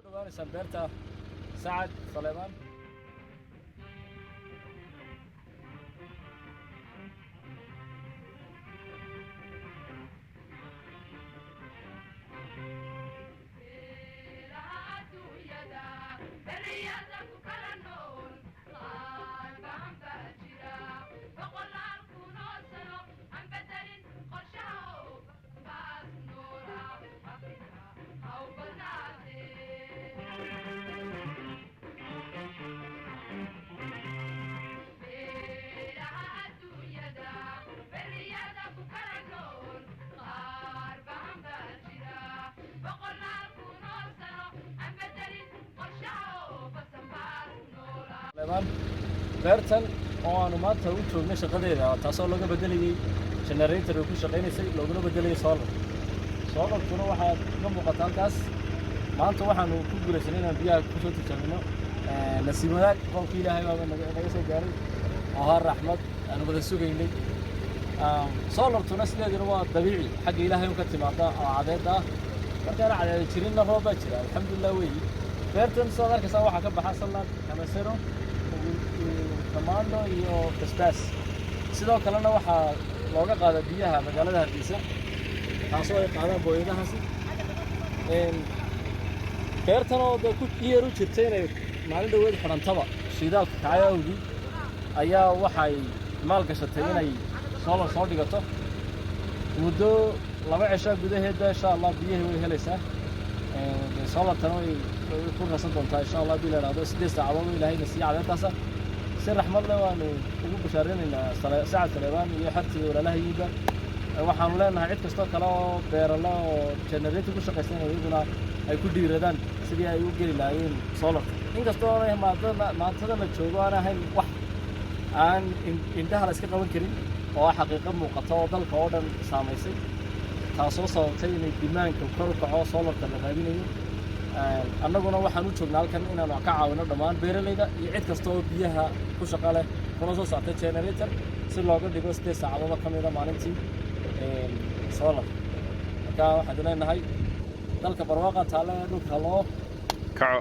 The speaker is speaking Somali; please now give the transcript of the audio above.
سبرتا سعد سليمان beertan oo aanu maanta u joognay shaqadeeda taasoo laga bedelayay generator ku shaqeynaysay looguna bedelayay solarkuna waxaa ka muuqata halkaas maanta waxaanu ku guulaysanay inaan biyaha ku soo tijaabino nasiibada qolkii ilaahay baa naga soo gaaray oo har raxmad aanu wada sugaynay solarkuna sideeduna waa dabiici xagga ilaahay ka timaada oo cadeed ah markaan cadeed jirinna roob baa jira alxamdulillah weey beertan soo arkaysa waxaa ka baxa salad kamasero tamaando iyo basbaas sidoo kalena waxaa looga qaadaa biyaha magaalada Hargeysa taasoo ay qaadaan booyadahaasi beertan oo ku yeeru jirtay inay maalin dhaweed xirantaba shidaalka kaayawdi ayaa waxay maal gashatay inay soo dhigato muddo 2 cisho gudaheeda insha Allah biyaha way helaysaa solartan way ku rasan doontaa insha Allah bil raado 8 saacadood ilaahay nasiib cadeyntaas si raxmad leh waanu ugu bashaareynaa saacad Saleebaan iyo xartii walaalahayda waxaanu leenahay cid kasta kale oo beerala oo generator ku shaqeysanaya iyaguna ay ku dhiiradaan sidii ay u geli lahaayeen solar inkastoo ay maantada la joogo aan ahayn wax aan indhaha la iska qaban karin oo xaqiiqo muuqato oo dalka oo dhan saameysay taasoo sababtay inay dimaanka kor u kaco solarka la raadinayo annaguna waxaan u joognaa halkan inaanu ka caawino dhammaan beeralayda iyo cid kasta oo biyaha ku shaqo leh kuna soo saartay generator si looga dhigo 8 saacadood ka mid ah maalintii solar marka waxaan leenahay dalka barwaaqo taale dhulka loo kaco